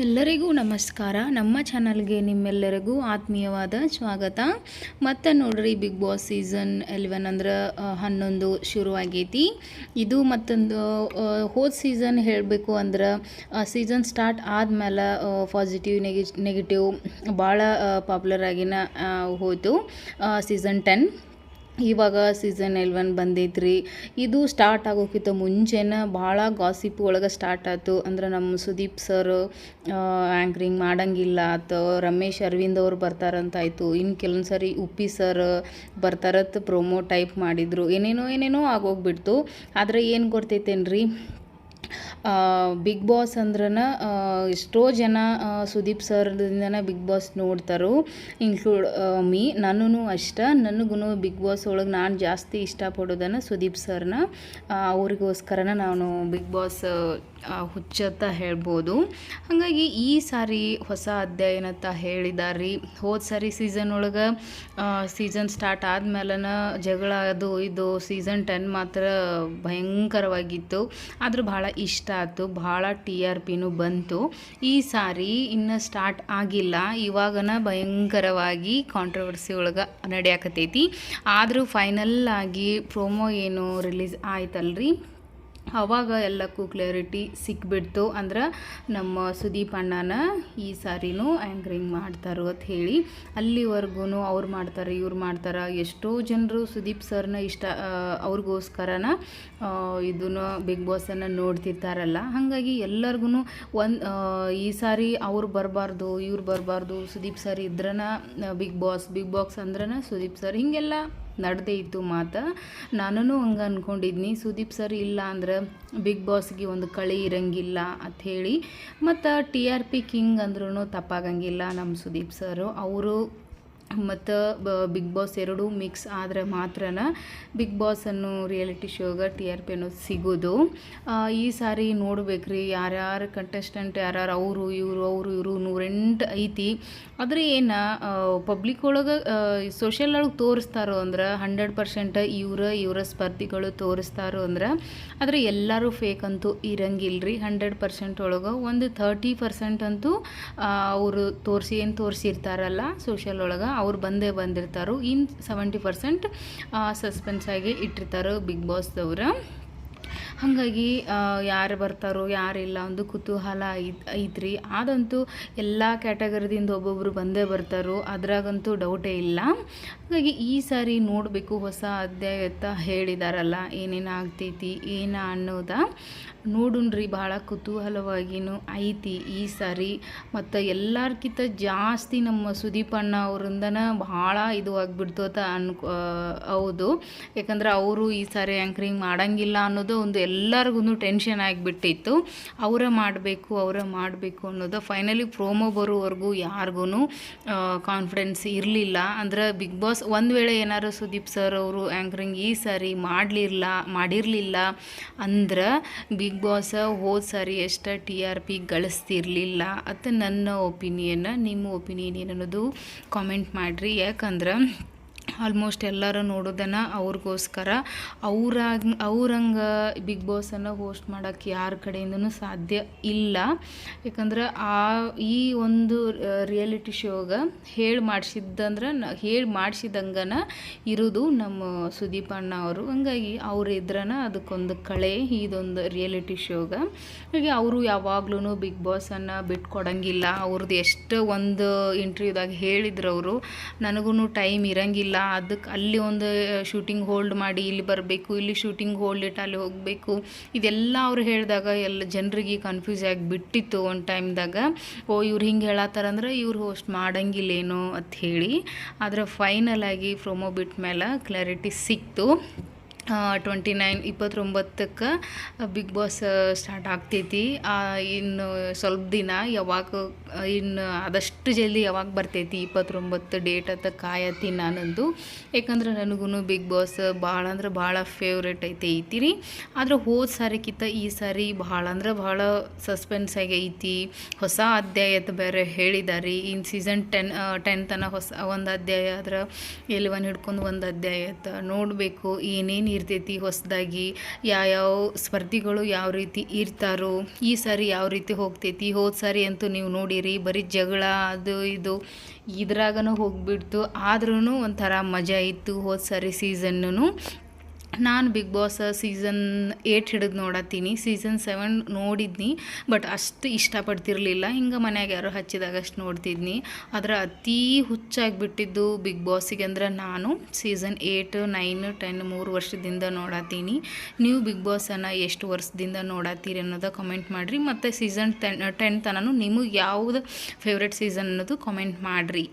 ಎಲ್ಲರಿಗೂ ನಮಸ್ಕಾರ. ನಮ್ಮ ಚಾನಲ್ಗೆ ನಿಮ್ಮೆಲ್ಲರಿಗೂ ಆತ್ಮೀಯವಾದ ಸ್ವಾಗತ. ಮತ್ತು ನೋಡ್ರಿ, ಬಿಗ್ ಬಾಸ್ ಸೀಸನ್ 11 ಅಂದ್ರೆ 11 ಶುರುವಾಗೈತಿ. ಇದು ಮತ್ತೊಂದು ಹೋದ ಸೀಸನ್ ಹೇಳಬೇಕು ಅಂದ್ರೆ ಸೀಸನ್ ಸ್ಟಾರ್ಟ್ ಆದಮೇಲೆ ಪಾಸಿಟಿವ್ ನೆಗೆಟಿವ್ ಭಾಳ ಪಾಪ್ಯುಲರ್ ಆಗಿನ ಹೋಯಿತು ಸೀಸನ್ 10. ಇವಾಗ ಸೀಸನ್ 11 ಬಂದೈತ್ರಿ. ಇದು ಸ್ಟಾರ್ಟ್ ಆಗೋಕ್ಕಿಂತ ಮುಂಚೆನೇ ಭಾಳ ಗಾಸಿಪ್ ಒಳಗೆ ಸ್ಟಾರ್ಟ್ ಆಯ್ತು. ಅಂದ್ರೆ ನಮ್ಮ ಸುದೀಪ್ ಸರ್ ಆ್ಯಂಕ್ರಿಂಗ್ ಮಾಡಂಗಿಲ್ಲ ಅಥವಾ ರಮೇಶ್ ಅರವಿಂದ್ ಅವ್ರು ಬರ್ತಾರಂತಾಯಿತು. ಇನ್ನು ಕೆಲವೊಂದು ಸರಿ ಉಪ್ಪಿ ಸರ್ ಬರ್ತಾರತ್ ಪ್ರೊಮೋ ಟೈಪ್ ಮಾಡಿದರು. ಏನೇನೋ ಆಗೋಗ್ಬಿಡ್ತು. ಆದರೆ ಏನು ಗೊತ್ತೈತೇನ್ರಿ, ಬಿಗ್ ಬಾಸ್ ಅಂದ್ರನ ಎಷ್ಟೋ ಜನ ಸುದೀಪ್ ಸರ್ದಿಂದನೇ ಬಿಗ್ ಬಾಸ್ ನೋಡ್ತಾರೋ, ಇನ್ಕ್ಲೂಡ್ ಮೀ. ನಾನು ಅಷ್ಟೇ. ನನಗೂ ಬಿಗ್ ಬಾಸ್ ಒಳಗೆ ನಾನು ಜಾಸ್ತಿ ಇಷ್ಟಪಡೋದನ್ನು ಸುದೀಪ್ ಸರ್ನ. ಅವ್ರಿಗೋಸ್ಕರನ ನಾನು ಬಿಗ್ ಬಾಸ್ ಹುಚ್ಚತ್ತ ಹೇಳ್ಬೋದು. ಹಾಗಾಗಿ ಈ ಸಾರಿ ಹೊಸ ಅಧ್ಯಾಯ ಏನಂತ ಹೇಳಿದಾರೆ. ಹೋದ ಸಾರಿ ಸೀಸನ್ ಒಳಗೆ ಸೀಸನ್ ಸ್ಟಾರ್ಟ್ ಆದಮೇಲೆ ಜಗಳ ಅದು ಇದು ಸೀಸನ್ 10 ಮಾತ್ರ ಭಯಂಕರವಾಗಿತ್ತು. ಆದರೂ ಭಾಳ ಇಷ್ಟ ಆಯ್ತು. ಭಾಳ TRPನೂ ಬಂತು. ಈ ಸಾರಿ ಇನ್ನೂ ಸ್ಟಾರ್ಟ್ ಆಗಿಲ್ಲ. ಇವಾಗನ ಭಯಂಕರವಾಗಿ ಕಾಂಟ್ರವರ್ಸಿ ಒಳಗೆ ನಡೆಯಾಕತ್ತೈತಿ. ಆದರೂ ಫೈನಲ್ ಆಗಿ ಪ್ರೋಮೋ ಏನು ರಿಲೀಸ್ ಆಯ್ತಲ್ರಿ, ಆವಾಗ ಎಲ್ಲಕ್ಕೂ ಕ್ಲಾರಿಟಿ ಸಿಕ್ಬಿಡ್ತು. ಅಂದ್ರೆ ನಮ್ಮ ಸುದೀಪ್ ಅಣ್ಣನ ಈ ಸಾರಿನೂ ಆ್ಯಂಕರಿಂಗ್ ಮಾಡ್ತಾರೋ ಅಂತ ಹೇಳಿ. ಅಲ್ಲಿವರೆಗೂ ಅವ್ರು ಮಾಡ್ತಾರೆ ಇವ್ರು ಮಾಡ್ತಾರೆ. ಎಷ್ಟೋ ಜನರು ಸುದೀಪ್ ಸರ್ನ ಇಷ್ಟ, ಅವ್ರಿಗೋಸ್ಕರನ ಇದನ್ನು ಬಿಗ್ ಬಾಸನ್ನು ನೋಡ್ತಿರ್ತಾರಲ್ಲ. ಹಾಗಾಗಿ ಎಲ್ಲರಿಗೂ ಈ ಸಾರಿ ಅವ್ರು ಬರಬಾರ್ದು ಇವ್ರು ಬರಬಾರ್ದು, ಸುದೀಪ್ ಸರ್ ಇದ್ರನ ಬಿಗ್ ಬಾಕ್ಸ್ ಅಂದ್ರನ ಸುದೀಪ್ ಸರ್, ಹೀಗೆಲ್ಲ ನಡೆದೇ ಇತ್ತು ಮಾತು. ನಾನು ಹಂಗೆ ಅಂದ್ಕೊಂಡಿದ್ನಿ, ಸುದೀಪ್ ಸರ್ ಇಲ್ಲ ಅಂದ್ರೆ ಬಿಗ್ ಬಾಸ್ಗೆ ಒಂದು ಕಳೆ ಇರಂಗಿಲ್ಲ ಅಂಥೇಳಿ. ಮತ್ತು TRP ಕಿಂಗ್ ಅಂದ್ರೂ ತಪ್ಪಾಗಂಗಿಲ್ಲ ನಮ್ಮ ಸುದೀಪ್ ಸರು. ಅವರು ಮತ್ತು ಬಿಗ್ ಬಾಸ್ ಎರಡೂ ಮಿಕ್ಸ್ ಆದರೆ ಮಾತ್ರ ಬಿಗ್ ಬಾಸ್ ಅನ್ನೋ ರಿಯಾಲಿಟಿ ಶೋಗೆ TRP ಅನ್ನೋದು ಸಿಗೋದು. ಈ ಸಾರಿ ನೋಡ್ಬೇಕ್ರಿ, ಯಾರ್ಯಾರು ಕಂಟೆಸ್ಟೆಂಟ್ ಯಾರ್ಯಾರು ಅವರು ಇವರು 108 ಐತಿ. ಆದರೆ ಏನು ಪಬ್ಲಿಕ್ ಒಳಗೆ ಸೋಷಿಯಲ್ ಒಳಗೆ ತೋರಿಸ್ತಾರೋ ಅಂದ್ರೆ 100% ಇವರ ಸ್ಪರ್ಧಿಗಳು ತೋರಿಸ್ತಾರೋ ಅಂದ್ರೆ, ಆದರೆ ಎಲ್ಲರೂ ಫೇಕ್ ಅಂತೂ ಇರಂಗಿಲ್ರಿ. 100% ಒಳಗೆ ಒಂದು 30% ಅಂತೂ ಅವರು ತೋರಿಸಿರ್ತಾರಲ್ಲ ಸೋಷಿಯಲ್ ಒಳಗೆ, ಅವ್ರು ಬಂದಿರ್ತಾರೋ. ಇನ್ನು 70% ಸಸ್ಪೆನ್ಸ್ ಆಗಿ ಇಟ್ಟಿರ್ತಾರೋ ಬಿಗ್ ಬಾಸ್ದವ್ರು. ಹಾಗಾಗಿ ಯಾರು ಬರ್ತಾರೋ ಯಾರಿಲ್ಲ ಒಂದು ಕುತೂಹಲ ಐತ್ರಿ. ಅದಂತೂ ಎಲ್ಲ ಕ್ಯಾಟಗರಿದಿಂದ ಒಬ್ಬೊಬ್ಬರು ಬಂದೇ ಬರ್ತಾರೋ, ಅದ್ರಾಗಂತೂ ಡೌಟೇ ಇಲ್ಲ. ಹಾಗಾಗಿ ಈ ಸಾರಿ ನೋಡಬೇಕು, ಹೊಸ ಅಧ್ಯಾಯ ಅಂತ ಹೇಳಿದಾರಲ್ಲ, ಏನೇನು ಆಗ್ತೈತಿ ಅನ್ನೋದ ನೋಡುಣ್ರಿ. ಭಾಳ ಕುತೂಹಲವಾಗಿಯೂ ಐತಿ ಈ ಸಾರಿ. ಮತ್ತು ಎಲ್ಲರ್ಕಿಂತ ಜಾಸ್ತಿ ನಮ್ಮ ಸುದೀಪ್ ಅಣ್ಣ ಅವರಿಂದನೇ ಭಾಳ ಇದು ಆಗಿಬಿಡ್ತು ಅಂತ ಹೌದು. ಯಾಕಂದ್ರೆ ಅವರು ಈ ಸಾರಿ ಆ್ಯಂಕರಿಂಗ್ ಮಾಡೋಂಗಿಲ್ಲ ಅನ್ನೋದು ಒಂದು ಎಲ್ಲರಿಗೂ ಟೆನ್ಷನ್ ಆಗಿಬಿಟ್ಟಿತ್ತು. ಅವರೇ ಮಾಡಬೇಕು ಅನ್ನೋದು. ಫೈನಲಿ ಪ್ರೋಮೋ ಬರೋವರೆಗೂ ಯಾರಿಗೂ ಕಾನ್ಫಿಡೆನ್ಸ್ ಇರಲಿಲ್ಲ. ಅಂದ್ರೆ ಬಿಗ್ ಬಾಸ್ ಒಂದು ವೇಳೆ ಏನಾರು ಸುದೀಪ್ ಸರ್ ಅವರು ಆ್ಯಂಕರಿಂಗ್ ಈ ಸಾರಿ ಮಾಡಿರಲಿಲ್ಲ ಅಂದ್ರೆ ಬಿಗ್ ಬಾಸ್ ಹೋದ ಸಾರಿ ಎಷ್ಟು TRP ಗಳಿಸ್ತಿರ್ಲಿಲ್ಲ ಅಂತ ನನ್ನ ಒಪಿನಿಯನ್. ನಿಮ್ಮ ಒಪಿನಿಯನ್ ಏನನ್ನೋದು ಕಾಮೆಂಟ್ ಮಾಡಿರಿ. ಯಾಕಂದ್ರೆ ಆಲ್ಮೋಸ್ಟ್ ಎಲ್ಲರೂ ನೋಡೋದನ್ನು ಅವ್ರಿಗೋಸ್ಕರ. ಅವ್ರಂಗೆ ಬಿಗ್ ಬಾಸನ್ನು ಹೋಸ್ಟ್ ಮಾಡೋಕ್ಕೆ ಯಾರ ಕಡೆಯಿಂದನೂ ಸಾಧ್ಯ ಇಲ್ಲ. ಯಾಕಂದ್ರೆ ಈ ಒಂದು ರಿಯಾಲಿಟಿ ಶೋಗೆ ಹೇಳಿ ಮಾಡಿಸಿದಂಗನ ಇರೋದು ನಮ್ಮ ಸುದೀಪ್ ಅಣ್ಣ ಅವರು. ಹಂಗಾಗಿ ಅವ್ರು ಇದ್ರನ ಅದಕ್ಕೊಂದು ಕಳೆ ಇದೊಂದು ರಿಯಾಲಿಟಿ ಶೋಗೆ. ಹಾಗೆ ಅವರು ಯಾವಾಗ್ಲೂ ಬಿಗ್ ಬಾಸನ್ನು ಬಿಟ್ಕೊಡಂಗಿಲ್ಲ. ಅವ್ರದ್ದು ಎಷ್ಟು ಒಂದು ಇಂಟರ್ವ್ಯೂದಾಗ ಹೇಳಿದ್ರು ಅವರು, ನನಗೂ ಟೈಮ್ ಇರಂಗಿಲ್ಲ, ಅದಕ್ಕೆ ಅಲ್ಲಿ ಒಂದು ಶೂಟಿಂಗ್ ಹೋಲ್ಡ್ ಮಾಡಿ ಇಲ್ಲಿ ಬರಬೇಕು, ಇಲ್ಲಿ ಶೂಟಿಂಗ್ ಹೋಲ್ಡ್ ಇಟ್ಟು ಅಲ್ಲಿ ಹೋಗಬೇಕು, ಇದೆಲ್ಲ ಅವ್ರು ಹೇಳಿದಾಗ ಎಲ್ಲ ಜನರಿಗೆ ಕನ್ಫ್ಯೂಸ್ ಆಗಿಬಿಟ್ಟಿತ್ತು ಒಂದು ಟೈಮ್ದಾಗ. ಇವ್ರು ಹಿಂಗೆ ಹೇಳತ್ತಾರಂದ್ರೆ ಇವ್ರು ಹೋಸ್ಟ್ ಮಾಡಂಗಿಲ್ಲೇನೋ ಅಂತ ಹೇಳಿ. ಆದರೆ ಫೈನಲ್ ಆಗಿ ಪ್ರೊಮೋ ಬಿಟ್ಟ ಮೇಲೆ ಕ್ಲಾರಿಟಿ ಸಿಕ್ತು. 29ಕ್ಕೆ ಬಿಗ್ ಬಾಸ್ ಸ್ಟಾರ್ಟ್ ಆಗ್ತೈತಿ. ಇನ್ನು ಸ್ವಲ್ಪ ದಿನ ಇನ್ನು ಆದಷ್ಟು ಜಲ್ದಿ ಯಾವಾಗ ಬರ್ತೈತಿ 29 ಡೇಟ್ ಅಂತ ಕಾಯತ್ತೀನಿ ನಾನಂದು. ಯಾಕಂದ್ರೆ ನನಗೂ ಬಿಗ್ ಬಾಸ್ ಭಾಳ ಅಂದ್ರೆ ಭಾಳ ಫೇವ್ರೇಟ್ ಐತಿ ರೀ. ಆದರೆ ಹೋದ ಸಾರಿಗಿಂತ ಈ ಸಾರಿ ಭಾಳ ಅಂದ್ರೆ ಭಾಳ ಸಸ್ಪೆನ್ಸ್ ಆಗಿ ಐತಿ. ಹೊಸ ಅಧ್ಯಾಯದ ಬೇರೆ ಹೇಳಿದಾರೆ. ಇನ್ನು ಸೀಸನ್ 10 ತನಕ ಹೊಸ ಒಂದು ಅಧ್ಯಾಯ, ಆದ್ರೆ 11 ಹಿಡ್ಕೊಂಡು ಒಂದು ಅಧ್ಯಾಯ ನೋಡಬೇಕು ಏನೇನು ಇರ್ತೈತಿ ಹೊಸದಾಗಿ, ಯಾವ್ಯಾವ ಸ್ಪರ್ಧಿಗಳು ಯಾವ ರೀತಿ ಇರ್ತಾರೋ, ಈ ಸಾರಿ ಯಾವ ರೀತಿ ಹೋಗ್ತೈತಿ. ಹೋದ ಸಾರಿ ಅಂತೂ ನೀವು ನೋಡಿರಿ ಬರೀ ಜಗಳ ಅದು ಇದು ಇದ್ರಾಗನೂ ಹೋಗಿಬಿಡ್ತು. ಆದ್ರೂ ಒಂಥರ ಮಜಾ ಇತ್ತು ಹೋದ ಸಾರಿ ಸೀಸನ್ನು. ನಾನು ಬಿಗ್ ಬಾಸ್ ಸೀಸನ್ 8 ಹಿಡಿದು ನೋಡತ್ತೀನಿ. ಸೀಸನ್ 7 ನೋಡಿದ್ನಿ, ಬಟ್ ಅಷ್ಟು ಇಷ್ಟಪಡ್ತಿರ್ಲಿಲ್ಲ. ಹಿಂಗೆ ಮನ್ಯಾಗ ಯಾರೋ ಹಚ್ಚಿದಾಗ ಅಷ್ಟು ನೋಡ್ತಿದ್ನಿ. ಆದರೆ ಅತೀ ಹುಚ್ಚಾಗಿಬಿಟ್ಟಿದ್ದು ಬಿಗ್ ಬಾಸಿಗೆ ಅಂದ್ರೆ ನಾನು ಸೀಸನ್ 8, 9, 10 3 ವರ್ಷದಿಂದ ನೋಡತ್ತೀನಿ. ನೀವು ಬಿಗ್ ಬಾಸನ್ನು ಎಷ್ಟು ವರ್ಷದಿಂದ ನೋಡತ್ತೀರಿ ಅನ್ನೋದು ಕಮೆಂಟ್ ಮಾಡಿರಿ. ಮತ್ತು ಸೀಸನ್ 10 ತನೂ ನಿಮಗೆ ಯಾವುದು ಫೇವ್ರೆಟ್ ಸೀಸನ್ ಅನ್ನೋದು ಕಮೆಂಟ್ ಮಾಡಿರಿ.